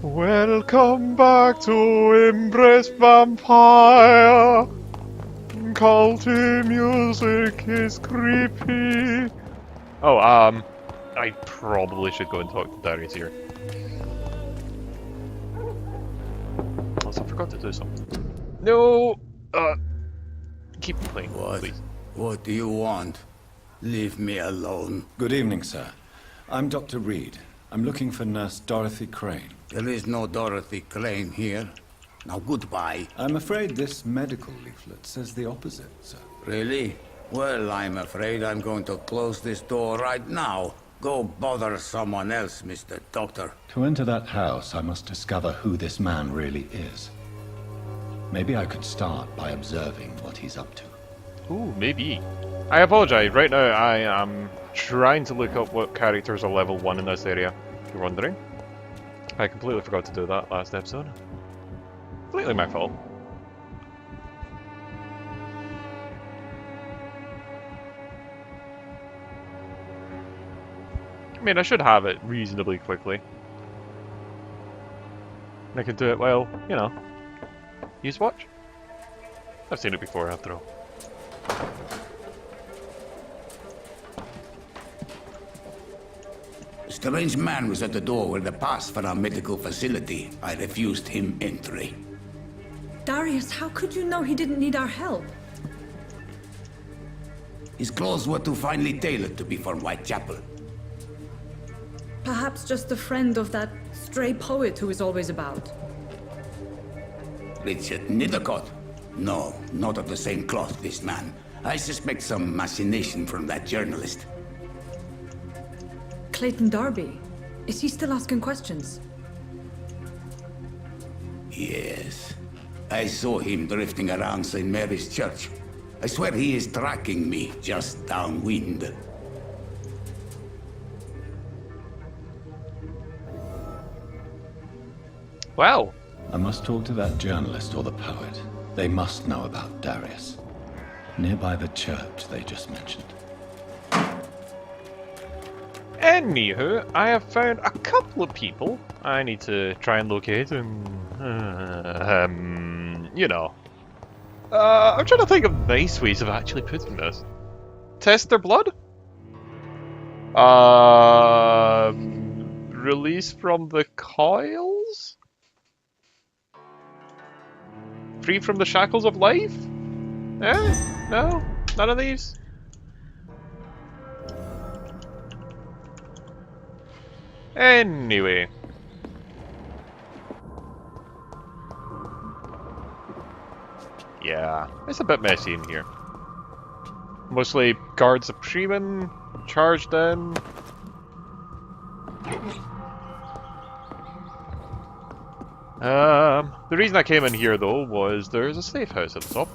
Welcome back to Embrace Vampire. Culty music is creepy. Oh, I probably should go and talk to Darius here. Also, I forgot to do something. No! Keep playing, please. What do you want? Leave me alone. Good evening, sir. I'm Dr. Reed. I'm looking for Nurse Dorothy Crane. There is no Dorothy Crane here. Now goodbye. I'm afraid this medical leaflet says the opposite, sir. Really? Well, I'm afraid I'm going to close this door right now. Go bother someone else, Mr. Doctor. To enter that house, I must discover who this man really is. Maybe I could start by observing what he's up to. Ooh, maybe. I apologize. Right now, I am trying to look up what characters are level 1 in this area, if you're wondering. I completely forgot to do that last episode. Completely my fault. I mean, I should have it reasonably quickly. And I can do it while, you know, use watch. I've seen it before, after all. A strange man was at the door with a pass for our medical facility. I refused him entry. Darius, how could you know he didn't need our help? His clothes were too finely tailored to be for Whitechapel. Perhaps just a friend of that stray poet who is always about. Richard Nithercott? No, not of the same cloth, this man. I suspect some machination from that journalist. Clayton Darby. Is he still asking questions? Yes. I saw him drifting around St. Mary's Church. I swear he is tracking me just downwind. Wow. I must talk to that journalist or the poet. They must know about Darius. Nearby the church they just mentioned. Anywho, I have found a couple of people I need to try and locate and, you know. I'm trying to think of nice ways of actually putting this. Test their blood? Release from the coils? Free from the shackles of life? Eh? No? None of these? Anyway. Yeah, it's a bit messy in here. Mostly guards supreme, charged in. The reason I came in here though was there's a safe house at the top.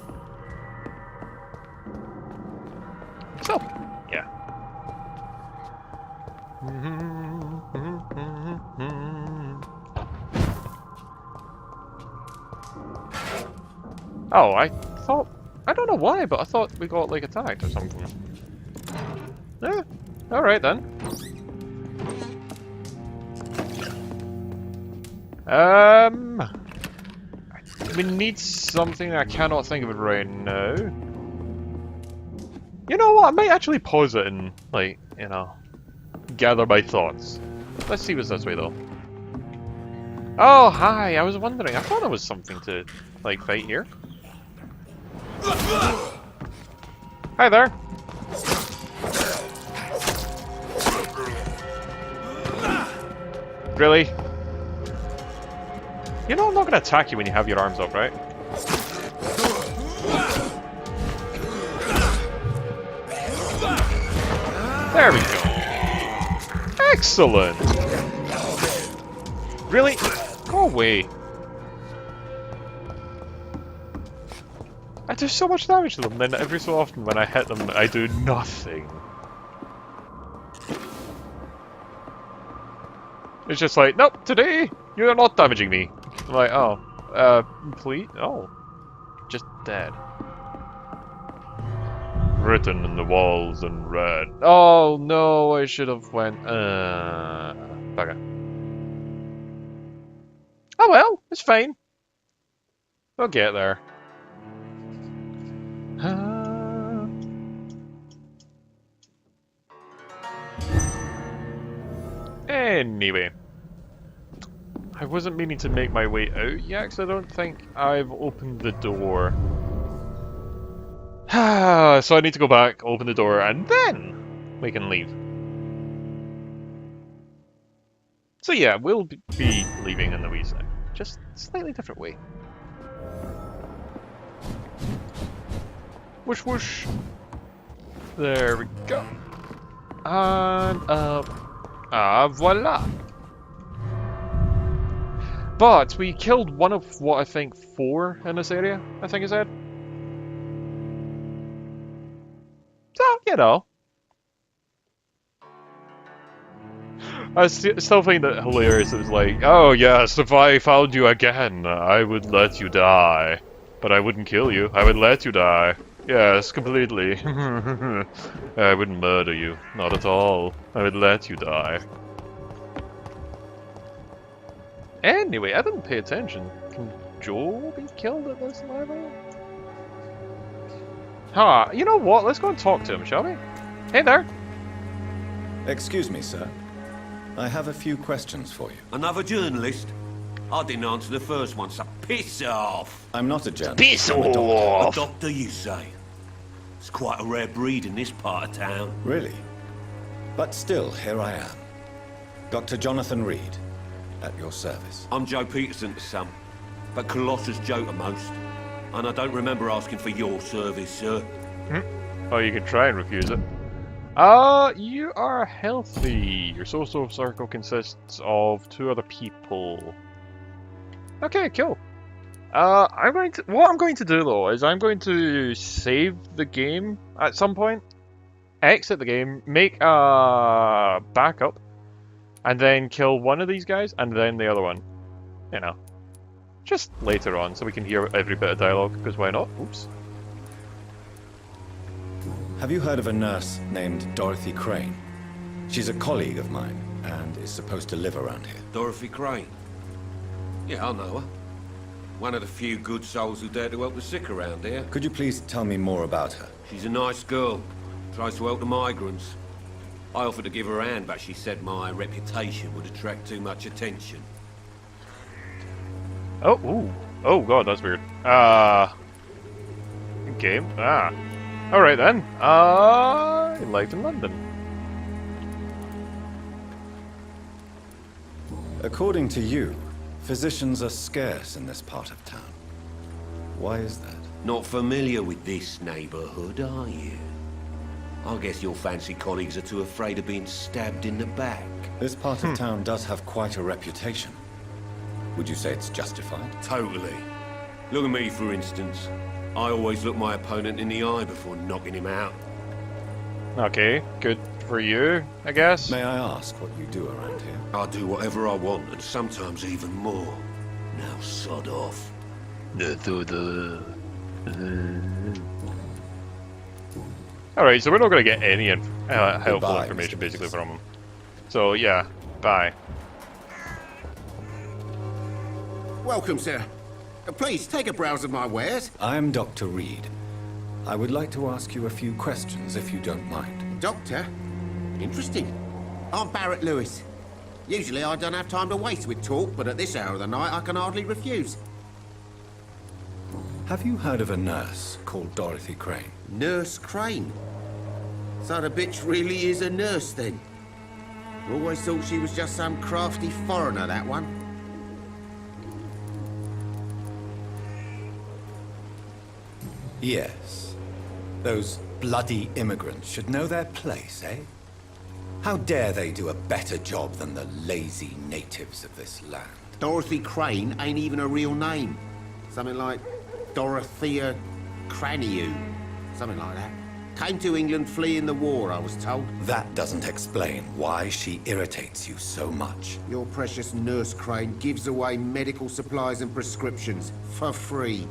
So, yeah. Oh, I thought... I don't know why, but I thought we got, like, attacked or something. Yeah, alright then. We need something I cannot think of it right now. You know what, I might actually pause it and, like, you know, gather my thoughts. Let's see what's this way, though. Oh, hi, I was wondering. I thought there was something to, like, fight here. Hi there. Really? You know I'm not gonna attack you when you have your arms up, right? There we go. Excellent. Really? Go away. I do so much damage to them, then every so often when I hit them, I do nothing. It's just like, nope, today, you're not damaging me. I'm like, oh, please? Oh. Just dead. Written in the walls in red. Oh, no, I should have went, bugger. Oh well, it's fine. We'll get there. Anyway. I wasn't meaning to make my way out yet, because I don't think I've opened the door. So I need to go back, open the door, and then we can leave. So yeah, we'll be leaving in the wee sec. Just slightly different way. Whoosh whoosh. There we go. And voila. But we killed one of what I think 4 in this area, I think I said. So, you know. I still find it hilarious. It was like, oh yes, if I found you again, I would let you die. But I wouldn't kill you, I would let you die. Yes, completely. I wouldn't murder you, not at all. I would let you die. Anyway, I didn't pay attention. Can Joe be killed at this level? Ah, you know what? Let's go and talk to him, shall we? Hey there. Excuse me, sir. I have a few questions for you. Another journalist? I didn't answer the first one, so piss off! I'm not a journalist. Piss I'm a doctor. A off! doctor, you say? It's quite a rare breed in this part of town. Really? But still, here I am. Dr. Jonathan Reed, at your service. I'm Joe Peterson to some, but Colossus Joe to most. And I don't remember asking for your service, sir. Oh, you can try and refuse it. You are healthy. Your social circle consists of 2 other people. Okay, cool. What I'm going to do though is I'm going to save the game at some point, exit the game, make a backup, and then kill one of these guys and then the other one. You know, just later on so we can hear every bit of dialogue, because why not? Oops. Have you heard of a nurse named Dorothy Crane? She's a colleague of mine and is supposed to live around here. Dorothy Crane? Yeah, I know her. One of the few good souls who dare to help the sick around here. Could you please tell me more about her? She's a nice girl. Tries to help the migrants. I offered to give her a hand, but she said my reputation would attract too much attention. Oh, ooh. Oh god, that's weird. Game? Ah. Alright then. Life in London. According to you, physicians are scarce in this part of town. Why is that? Not familiar with this neighborhood, are you? I guess your fancy colleagues are too afraid of being stabbed in the back. This part of town does have quite a reputation. Would you say it's justified? Totally. Look at me, for instance. I always look my opponent in the eye before knocking him out. Okay, good for you, I guess. May I ask what you do around here? I do whatever I want, and sometimes even more. Now sod off. Alright, so we're not going to get any helpful Goodbye, information Mr. basically Peterson. from him. So yeah, bye. Welcome, sir. Please, take a browse of my wares. I'm Dr. Reed. I would like to ask you a few questions, if you don't mind. Doctor? Interesting. I'm Barrett Lewis. Usually I don't have time to waste with talk, but at this hour of the night I can hardly refuse. Have you heard of a nurse called Dorothy Crane? Nurse Crane. So the bitch really is a nurse, then? Always thought she was just some crafty foreigner, that one. Yes. Those bloody immigrants should know their place, eh? How dare they do a better job than the lazy natives of this land? Dorothy Crane ain't even a real name. Something like Dorothea Craniu. Something like that. Came to England fleeing the war, I was told. That doesn't explain why she irritates you so much. Your precious Nurse Crane gives away medical supplies and prescriptions for free.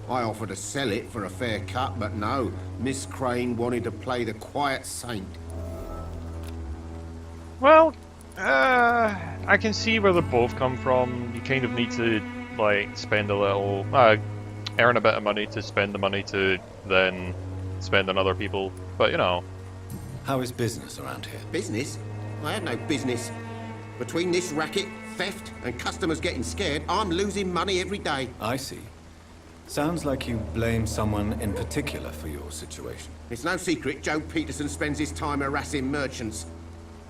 I offered to sell it for a fair cut, but no. Miss Crane wanted to play the quiet saint. Well, I can see where they both come from. You kind of need to, like, spend a little, earn a bit of money to spend the money to then spend on other people. But, you know. How is business around here? Business? I have no business. Between this racket, theft, and customers getting scared, I'm losing money every day. I see. Sounds like you blame someone in particular for your situation. It's no secret Joe Peterson spends his time harassing merchants.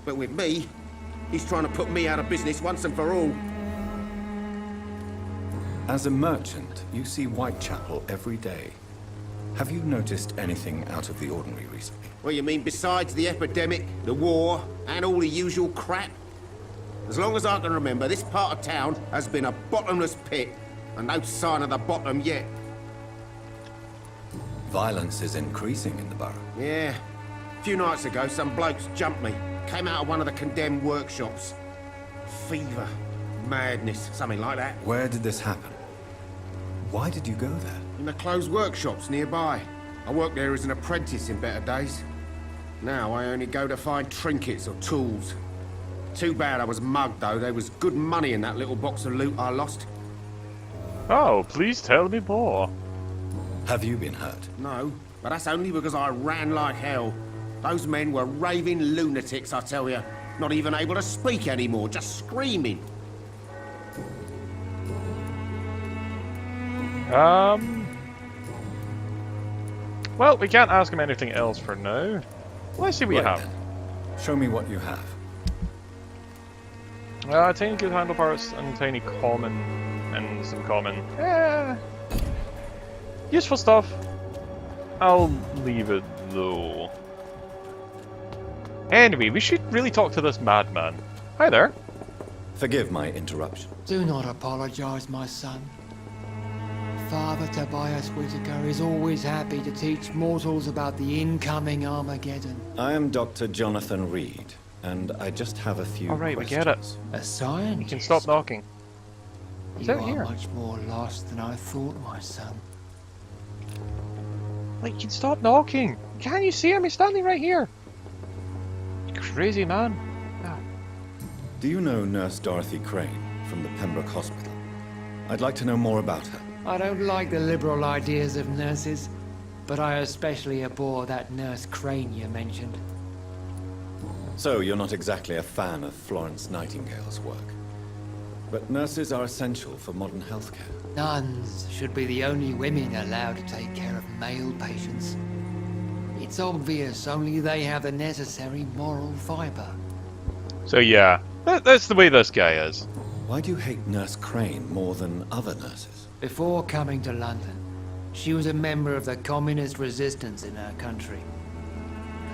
But with me, he's trying to put me out of business once and for all. As a merchant, you see Whitechapel every day. Have you noticed anything out of the ordinary recently? What you mean, besides the epidemic, the war, and all the usual crap? As long as I can remember, this part of town has been a bottomless pit, and no sign of the bottom yet. Violence is increasing in the borough. Yeah. A few nights ago, some blokes jumped me. Came out of one of the condemned workshops. Fever, madness, something like that. Where did this happen? Why did you go there? In the closed workshops nearby. I worked there as an apprentice in better days. Now I only go to find trinkets or tools. Too bad I was mugged, though. There was good money in that little box of loot I lost. Oh, please tell me more. Have you been hurt? No, but that's only because I ran like hell. Those men were raving lunatics, I tell you. Not even able to speak anymore, just screaming. Well, we can't ask him anything else for now. Let's see what you Right have. then. Show me what you have. Tiny good handle parts and tiny common and some common. Useful stuff. I'll leave it though. Anyway, we should really talk to this madman. Hi there. Forgive my interruption. Do not apologize, my son. Father Tobias Whitaker is always happy to teach mortals about the incoming Armageddon. I am Dr. Jonathan Reed, and I just have a few Alright, we get questions. it. A scientist? You can stop knocking. He's You out are here. much more lost than I thought, my son. Like, you can stop knocking. Can't you see him? He's standing right here. Crazy man. Ah. Do you know Nurse Dorothy Crane from the Pembroke Hospital? I'd like to know more about her. I don't like the liberal ideas of nurses, but I especially abhor that Nurse Crane you mentioned. So, you're not exactly a fan of Florence Nightingale's work. But nurses are essential for modern healthcare. Nuns should be the only women allowed to take care of male patients. It's obvious only they have the necessary moral fiber. So yeah, that's the way this guy is. Why do you hate Nurse Crane more than other nurses? Before coming to London, she was a member of the communist resistance in her country.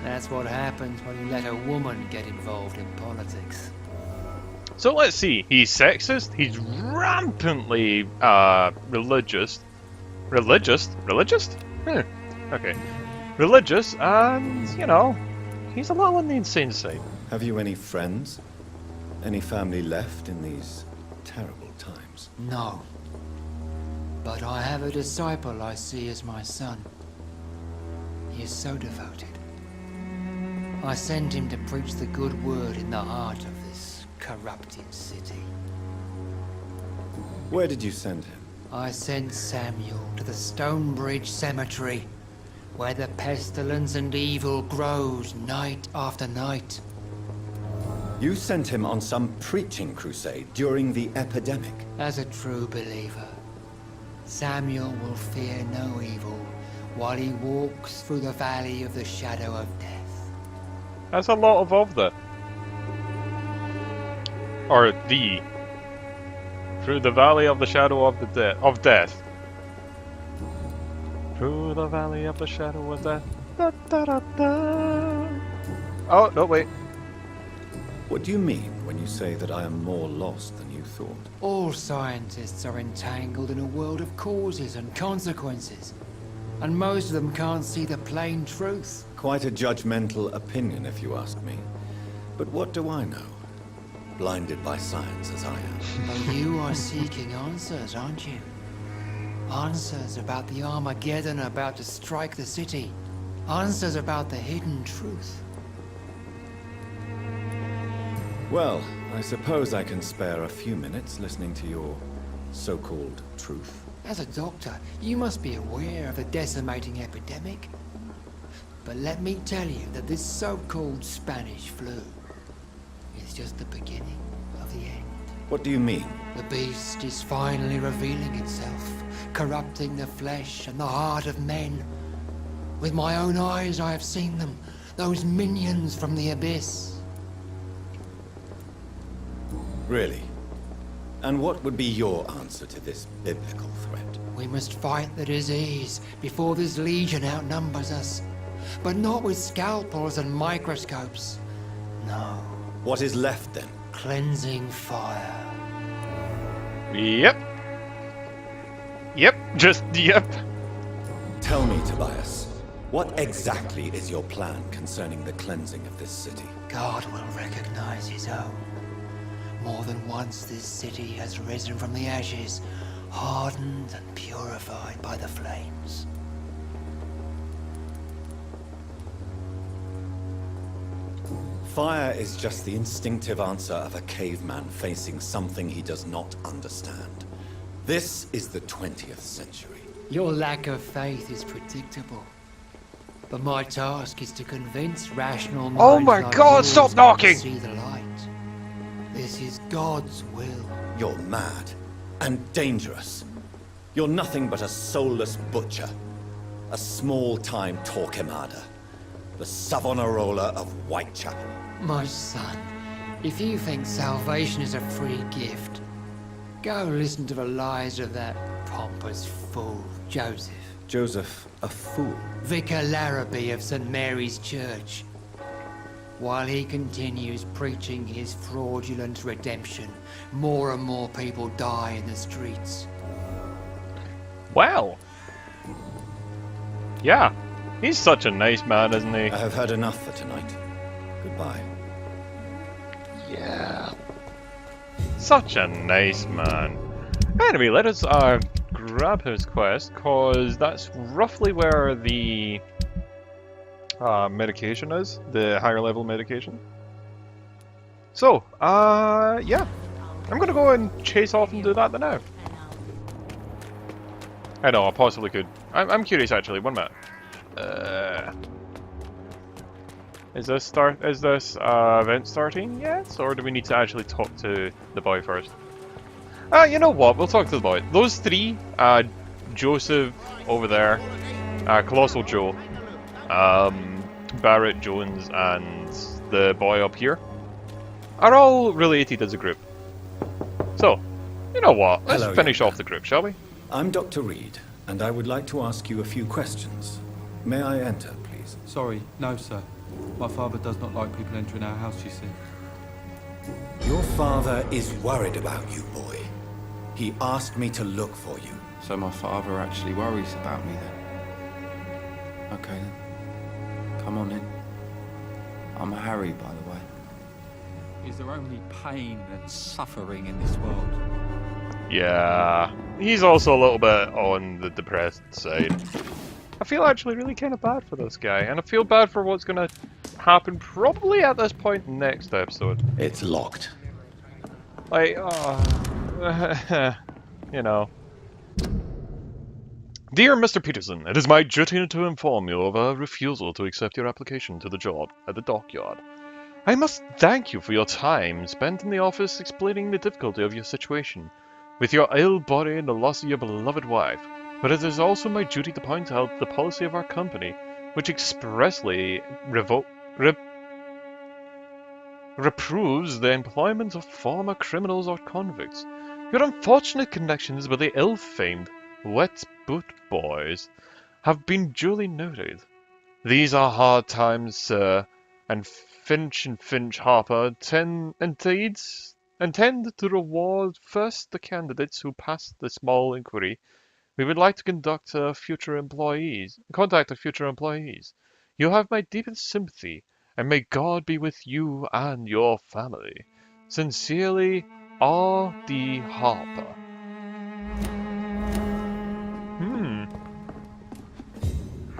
That's what happens when you let a woman get involved in politics. So let's see, he's sexist, he's rampantly religious. Religious? Okay. Religious, and, you know, he's a little on the insane side. Have you any friends? Any family left in these terrible times? No. But I have a disciple I see as my son. He is so devoted. I sent him to preach the good word in the heart of this corrupted city. Where did you send him? I sent Samuel to the Stonebridge Cemetery, where the pestilence and evil grows night after night. You sent him on some preaching crusade during the epidemic. As a true believer, Samuel will fear no evil while he walks through the valley of the shadow of death. That's a lot of the. Or the. Through the valley of the shadow of death. Through the valley of the shadow of death. Da, da, da, da. Oh, no, wait. What do you mean when you say that I am more lost than you thought? All scientists are entangled in a world of causes and consequences, and most of them can't see the plain truth. Quite a judgmental opinion, if you ask me. But what do I know? Blinded by science as I am. But you are seeking answers, aren't you? Answers about the Armageddon about to strike the city. Answers about the hidden truth. Well, I suppose I can spare a few minutes listening to your so-called truth. As a doctor, you must be aware of the decimating epidemic. But let me tell you that this so-called Spanish flu is just the beginning of the end. What do you mean? The beast is finally revealing itself, corrupting the flesh and the heart of men. With my own eyes I have seen them, those minions from the abyss. Really? And what would be your answer to this biblical threat? We must fight the disease before this legion outnumbers us. But not with scalpels and microscopes. No. What is left then? Cleansing fire. Yep. Yep, just yep. Tell me, Tobias, what exactly is your plan concerning the cleansing of this city? God will recognize his own. More than once this city has risen from the ashes, hardened and purified by the flames. Fire is just the instinctive answer of a caveman facing something he does not understand. This is the 20th century. Your lack of faith is predictable. But my task is to convince rational minds Oh my like God, yours stop to knocking! see the light. This is God's will. You're mad and dangerous. You're nothing but a soulless butcher. A small-time Torquemada. The Savonarola of Whitechapel. My son, if you think salvation is a free gift, go listen to the lies of that pompous fool, Joseph. Joseph, a fool. Vicar Larrabee of St. Mary's Church. While he continues preaching his fraudulent redemption, more and more people die in the streets. Wow. Yeah. He's such a nice man, isn't he? I have had enough for tonight. Goodbye. Yeah. Such a nice man. Anyway, let us grab his quest, cause that's roughly where the medication is, the higher level medication. So, yeah. I'm gonna go and chase off and do that now. I know, I possibly could. I'm curious actually, one minute. Is this event starting yet, or do we need to actually talk to the boy first? You know what? We'll talk to the boy. Those three, Joseph over there, Colossal Joe, Barrett Jones, and the boy up here, are all related as a group. So, you know what? Let's Hello, finish young off the group, shall we? I'm Dr. Reed, and I would like to ask you a few questions. May I enter, please? Sorry, no, sir. My father does not like people entering our house, you see. Your father is worried about you, boy. He asked me to look for you. So my father actually worries about me then? Okay then. Come on in. I'm Harry, by the way. Is there only pain and suffering in this world? Yeah, he's also a little bit on the depressed side. I feel actually really kind of bad for this guy, and I feel bad for what's going to happen probably at this point next episode. It's locked. Like, you know. Dear Mr. Peterson, it is my duty to inform you of a refusal to accept your application to the job at the dockyard. I must thank you for your time spent in the office explaining the difficulty of your situation, with your ill body and the loss of your beloved wife, but it is also my duty to point out the policy of our company, which expressly reproves the employment of former criminals or convicts. Your unfortunate connections with the ill-famed Wet Boot Boys have been duly noted. These are hard times, sir, and Finch Harper intend to reward first the candidates who pass the small inquiry. We would like to contact future employees. You have my deepest sympathy, and may God be with you and your family. Sincerely, R.D. Harper.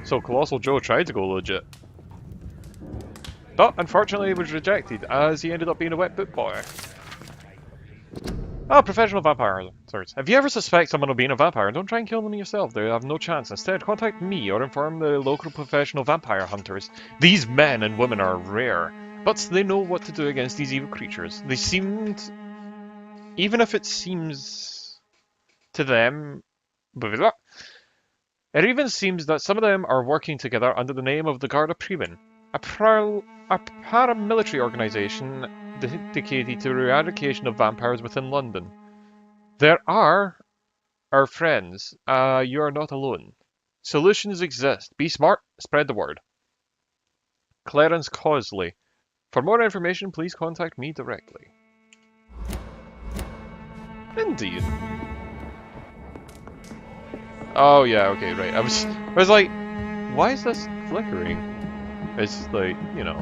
So Colossal Joe tried to go legit. But unfortunately he was rejected, as he ended up being a wet boot boy. Oh, professional vampire hunters. If you ever suspect someone of being a vampire, don't try and kill them yourself. They have no chance. Instead, contact me or inform the local professional vampire hunters. These men and women are rare, but they know what to do against these evil creatures. They seemed... Even if it seems to them... It even seems that some of them are working together under the name of the Garda Priven, a paramilitary organization dedicated to eradication of vampires within London. There are our friends. You are not alone. Solutions exist. Be smart. Spread the word. Clarence Cosley. For more information, please contact me directly. Indeed. Oh yeah, okay, right. I was like, why is this flickering? It's like, you know,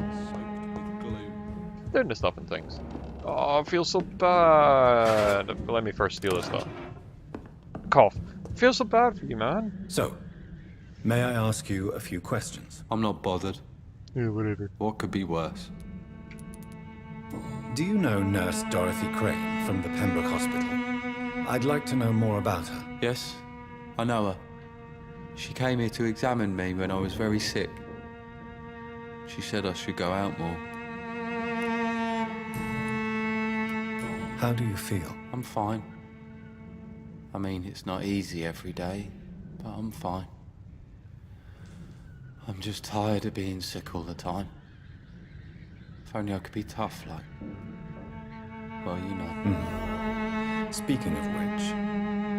doing the stuff and things. Oh, I feel so bad. Let me first steal this stuff. Cough. I feel so bad for you, man. So, may I ask you a few questions? I'm not bothered. Yeah, whatever. What could be worse? Do you know Nurse Dorothy Crane from the Pembroke Hospital? I'd like to know more about her. Yes, I know her. She came here to examine me when I was very sick. She said I should go out more. How do you feel? I'm fine. I mean, it's not easy every day, but I'm fine. I'm just tired of being sick all the time. If only I could be tough, like... Well, you know. Speaking of which,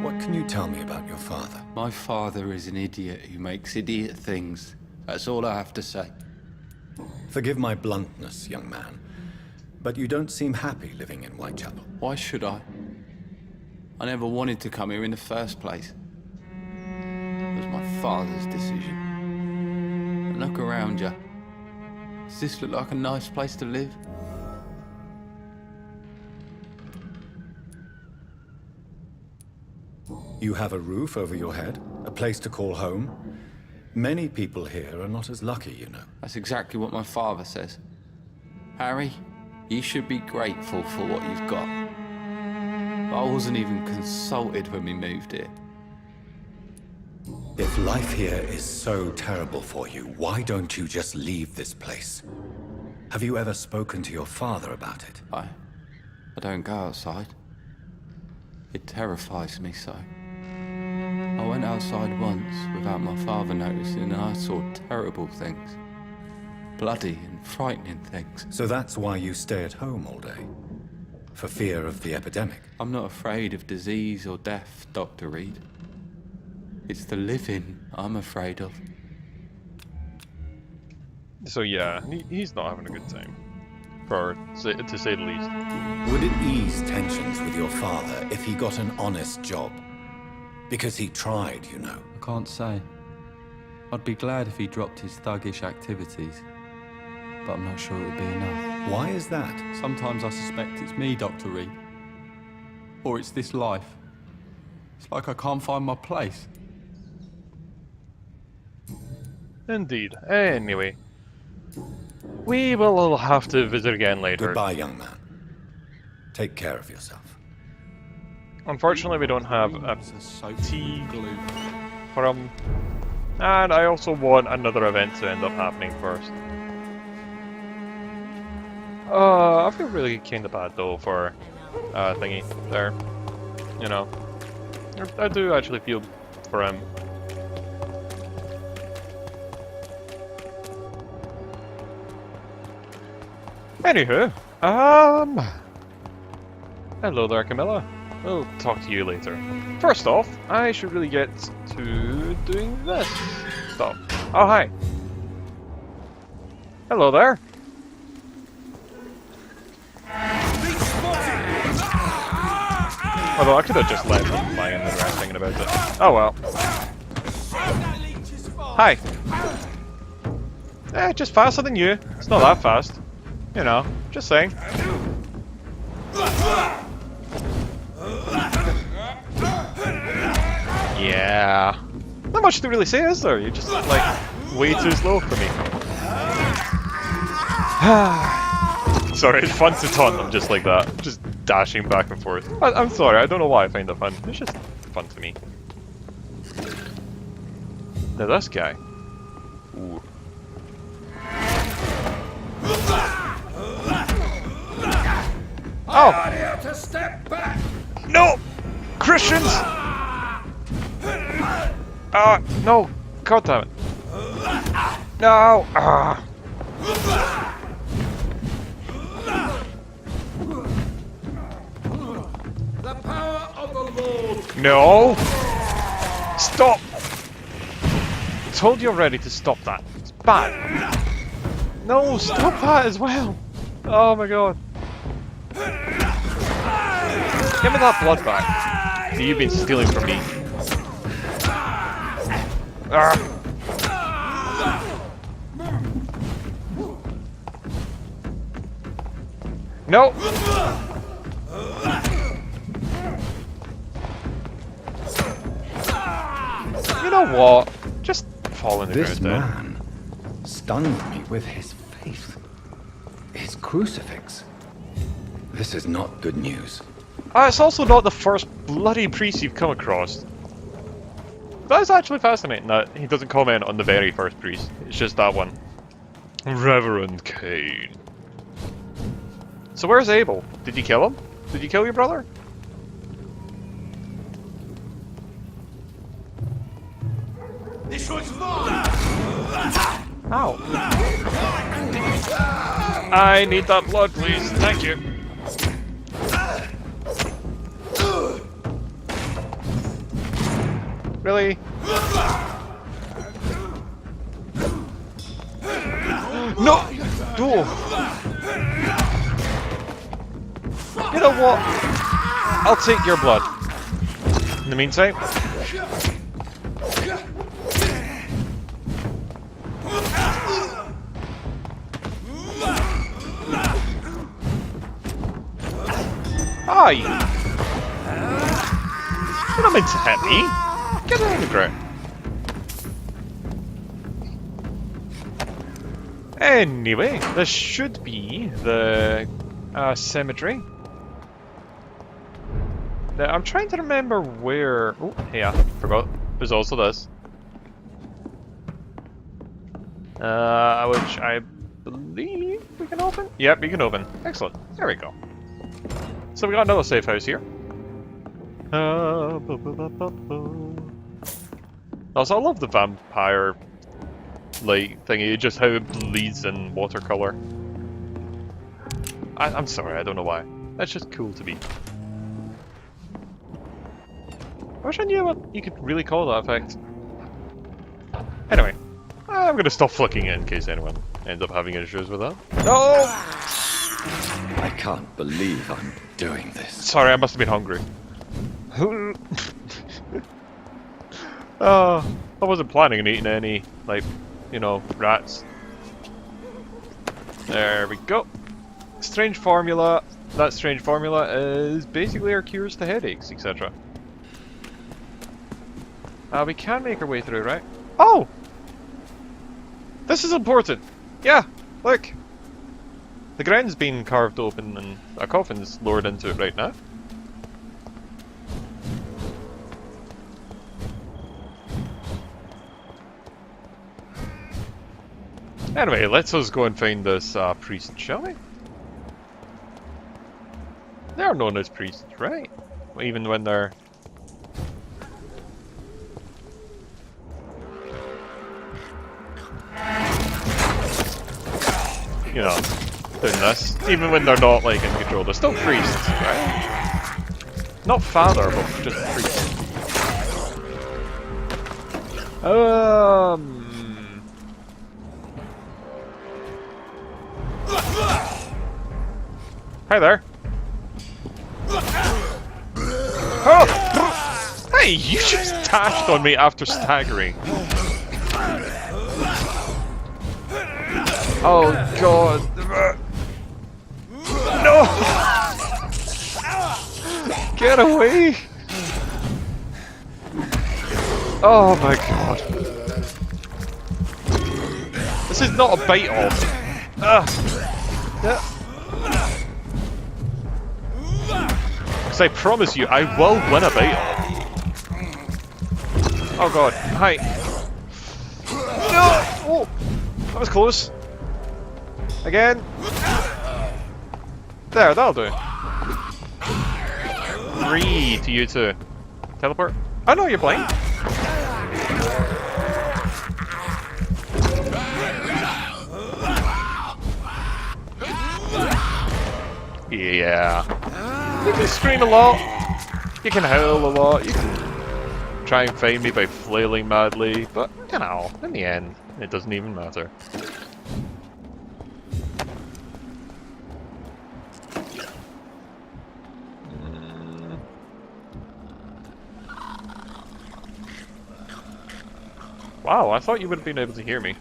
what can you tell me about your father? My father is an idiot who makes idiot things. That's all I have to say. Forgive my bluntness, young man, but you don't seem happy living in Whitechapel. Why should I? I never wanted to come here in the first place. It was my father's decision. And look around you. Does this look like a nice place to live? You have a roof over your head, a place to call home. Many people here are not as lucky, you know. That's exactly what my father says. Harry, you should be grateful for what you've got. But I wasn't even consulted when we moved here. If life here is so terrible for you, why don't you just leave this place? Have you ever spoken to your father about it? I don't go outside. It terrifies me so. I went outside once without my father noticing and I saw terrible things. Bloody and frightening things. So that's why you stay at home all day? For fear of the epidemic? I'm not afraid of disease or death, Dr. Reed. It's the living I'm afraid of. So yeah, he's not having a good time. To say the least. Would it ease tensions with your father if he got an honest job? Because he tried, you know. I can't say. I'd be glad if he dropped his thuggish activities. But I'm not sure it would be enough. Why is that? Sometimes I suspect it's me, Dr. Reed. Or it's this life. It's like I can't find my place. Indeed. Anyway. We will all have to visit again later. Goodbye, young man. Take care of yourself. Unfortunately, we don't have a tea for him. And I also want another event to end up happening first. I feel really kinda bad though for thingy there. You know. I do actually feel for him. Anywho, hello there, Camilla. We'll talk to you later. First off, I should really get to doing this stuff. Oh, hi. Hello there. Although I could have just let them fly in without thinking about it. Oh well. Hi. Just faster than you. It's not that fast. You know, just saying. Yeah. Not much to really say, is there? You're just like way too slow for me. Sorry, it's fun to taunt them just like that. Just dashing back and forth. I'm sorry, I don't know why I find it fun. It's just fun to me. Now this guy. Ooh. Oh! To step back. No! Christians! No! God damn it. No! The power of the Lord. No! Stop! I told you already to stop that. It's bad. No, stop that as well. Oh my god. Give me that blood back. See, you've been stealing from me. No! You know what? Just fall in the This ground man stunned me with his faith. His crucifix. This is not good news. It's also not the first bloody priest you've come across. That's actually fascinating that he doesn't comment on the very first priest. It's just that one. Reverend Cain. So where's Abel? Did you kill him? Did you kill your brother? This one's mine. Ow. I need that blood, please. Thank you. Really? No! Oh. You know what? I'll take your blood. In the meantime. Hi! You don't mean to hit me. Get out of the ground. Anyway, this should be the cemetery. Now, I'm trying to remember where... Oh, yeah, forgot. There's also this. Which I believe we can open? Yep, we can open. Excellent. There we go. So we got another safe house here. Also, I love the vampire light thingy, just how it bleeds in watercolor. I'm sorry, I don't know why. That's just cool to me. I wish I knew what you could really call that effect. Anyway, I'm gonna stop flicking it in case anyone ends up having issues with that. No! I can't believe I'm doing this. Sorry, I must have been hungry. I wasn't planning on eating any, like, you know, rats. There we go. Strange formula. That strange formula is basically our cures to headaches, etc. We can make our way through, right? Oh! This is important! Yeah, look! The ground's been carved open and a coffin's lowered into it right now. Anyway, let's us go and find this priest, shall we? They're known as priests, right? Even when they're... you know, doing this. Even when they're not, like, in control, they're still priests, right? Not father, but just priest. Hi there. Oh! Hey, you just dashed on me after staggering. Oh god. No! Get away! Oh my god. This is not a bite off. Ugh. Yeah. Because I promise you, I will win a battle. Oh god, hi. No! Oh! That was close. Again. There, that'll do. 3 to you two. Teleport. Oh no, you're blind. Yeah. You can scream a lot. You can howl a lot. You can try and find me by flailing madly. But, you know, in the end, it doesn't even matter. Wow, I thought you would have been able to hear me.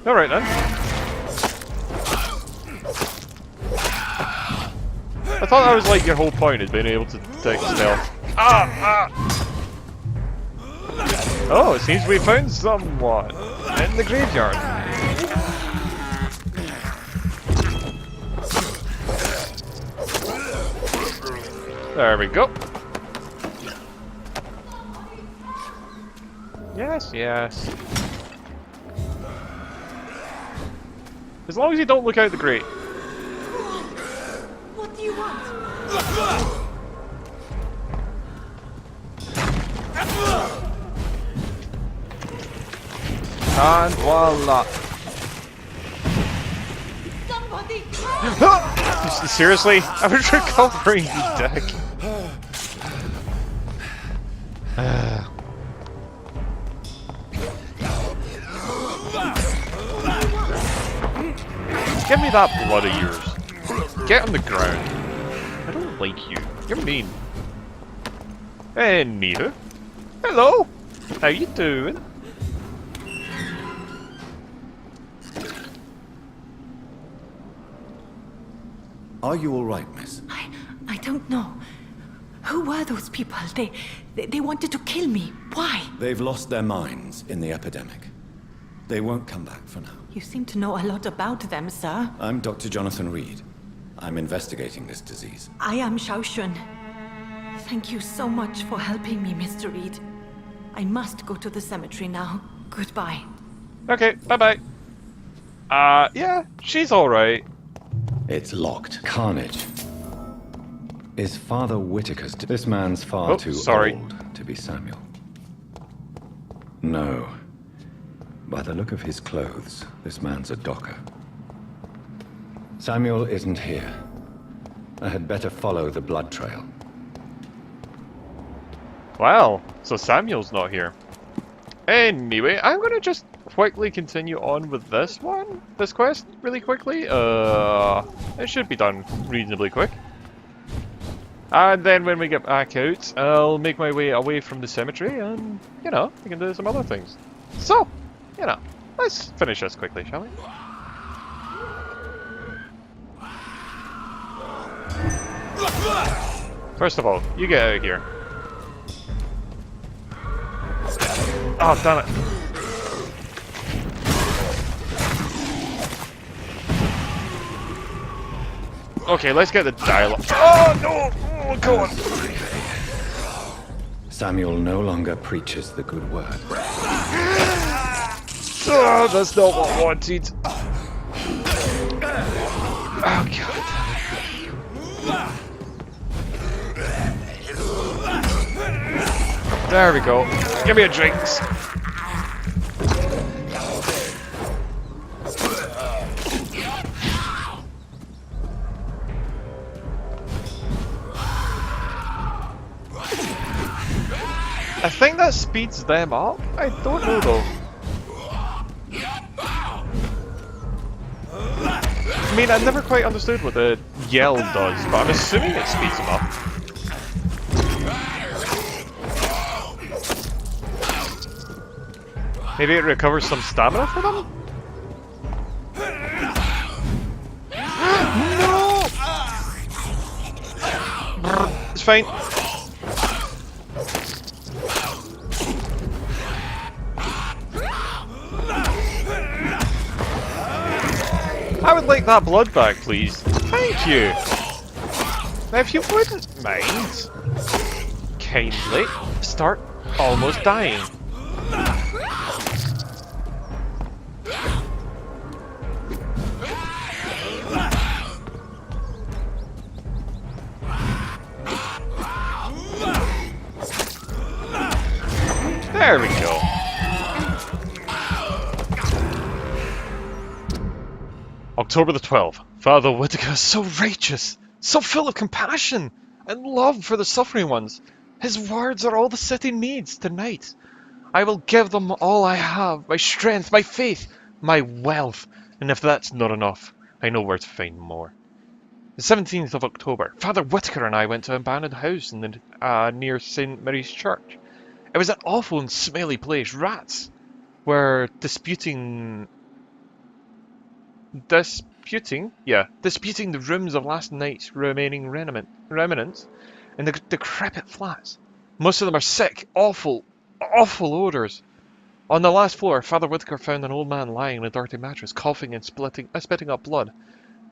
Alright then. I thought that was like your whole point, is being able to take stealth. Oh, it seems we found someone in the graveyard. There we go. Yes, yes. As long as you don't look out the grate. What do you want? And voila. Somebody! Seriously? I was recovering, you dick. Give me that blood of yours. Get on the ground. I don't like you. You're mean. Anywho. Hello. How you doing? Are you all right, miss? I don't know. Who were those people? They wanted to kill me. Why? They've lost their minds in the epidemic. They won't come back for now. You seem to know a lot about them, sir. I'm Dr. Jonathan Reed. I'm investigating this disease. I am Xiaoxun. Thank you so much for helping me, Mr. Reed. I must go to the cemetery now. Goodbye. Okay, bye-bye. Yeah, she's alright. It's locked. Carnage. Is Father Whitaker's... This man's far too old to be Samuel. No. By the look of his clothes, this man's a docker. Samuel isn't here. I had better follow the blood trail. Well, so Samuel's not here. Anyway, I'm gonna just quickly continue on with this quest, really quickly. It should be done reasonably quick. And then when we get back out, I'll make my way away from the cemetery and, you know, we can do some other things. So, you know, let's finish this quickly, shall we? First of all, you get out of here. Oh, damn it. Okay, let's get the dialogue. Oh, no! Oh, go on! Samuel no longer preaches the good word. Oh, that's not what I wanted. Oh, God. There we go. Give me a drinks. I think that speeds them up. I don't know though. I mean, I never quite understood what the yell does, but I'm assuming it speeds them up. Maybe it recovers some stamina for them? No! It's fine. I would like that blood back, please. Thank you. Now, if you wouldn't mind, kindly start almost dying. There we go. October the 12th. Father Whitaker is so righteous, so full of compassion and love for the suffering ones. His words are all the city needs tonight. I will give them all I have, my strength, my faith, my wealth, and if that's not enough, I know where to find more. The 17th of October. Father Whitaker and I went to an abandoned house in the, near St. Mary's Church. It was an awful and smelly place. Rats were disputing the rooms of last night's remaining remnants in the decrepit flats. Most of them are sick, awful odours. On the last floor, Father Whitaker found an old man lying on a dirty mattress, coughing and spitting up blood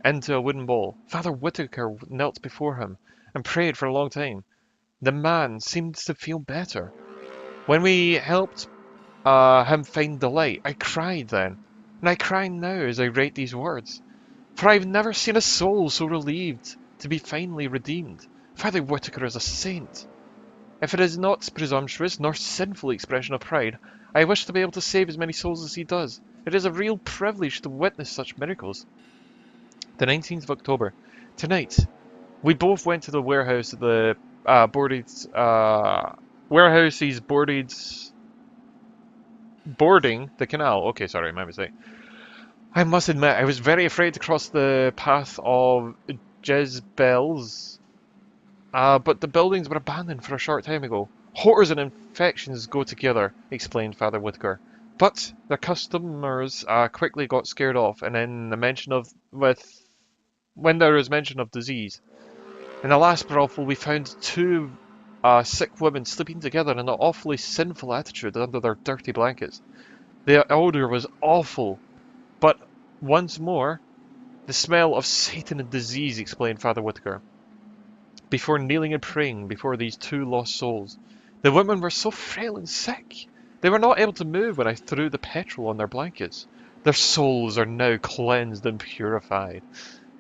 into a wooden bowl. Father Whitaker knelt before him and prayed for a long time. The man seemed to feel better. When we helped him find the light, I cried then, and I cry now as I write these words. For I've never seen a soul so relieved to be finally redeemed. Father Whitaker is a saint. If it is not presumptuous nor sinful expression of pride, I wish to be able to save as many souls as he does. It is a real privilege to witness such miracles. The 19th of October. Tonight, we both went to the warehouse of the boarding the canal. Okay, sorry, my mistake. I must admit, I was very afraid to cross the path of Jezebels, but the buildings were abandoned for a short time ago. Horrors and infections go together, explained Father Whitaker. But their customers quickly got scared off, and then when there was mention of disease. In the last brothel, we found two sick women sleeping together in an awfully sinful attitude under their dirty blankets. The odour was awful, but once more, the smell of Satan and disease, explained Father Whitaker. Before kneeling and praying before these two lost souls, the women were so frail and sick. They were not able to move when I threw the petrol on their blankets. Their souls are now cleansed and purified.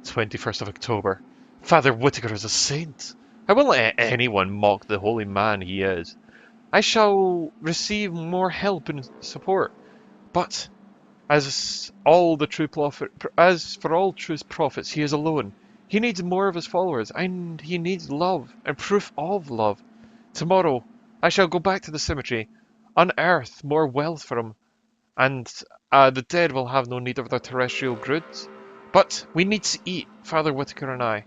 21st of October. Father Whitaker is a saint. I won't let anyone mock the holy man he is. I shall receive more help and support. But as for all true prophets, he is alone. He needs more of his followers, and he needs love and proof of love. Tomorrow, I shall go back to the cemetery, unearth more wealth for him, and the dead will have no need of their terrestrial goods. But we need to eat, Father Whitaker and I.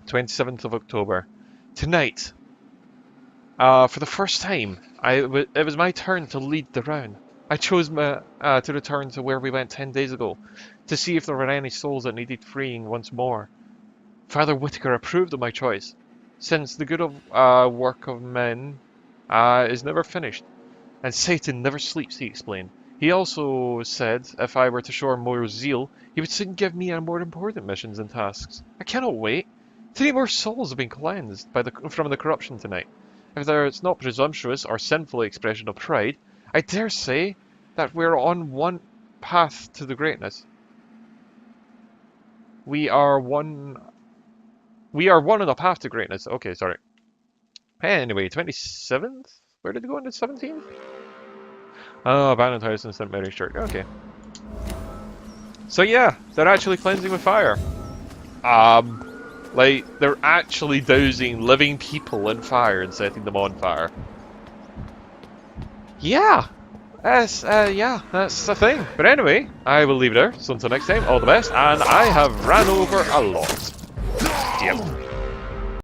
27th of October. Tonight, for the first time, it was my turn to lead the round. I chose to return to where we went 10 days ago, to see if there were any souls that needed freeing once more. Father Whitaker approved of my choice, since the good work of men is never finished, and Satan never sleeps, he explained. He also said if I were to show him more zeal, he would soon give me more important missions and tasks. I cannot wait. 3 more souls have been cleansed from the corruption tonight. If it's not presumptuous or sinful expression of pride, I dare say that we're on one path to the greatness. We are one on the path to greatness. Okay, sorry. Anyway, 27th? Where did it go on the 17th? Oh, abandoned house in St. Mary's Church. Okay. So yeah, they're actually cleansing with fire. Like, they're actually dousing living people in fire and setting them on fire. Yeah! That's the thing. But anyway, I will leave it there. So until next time, all the best, and I have ran over a lot. Yep.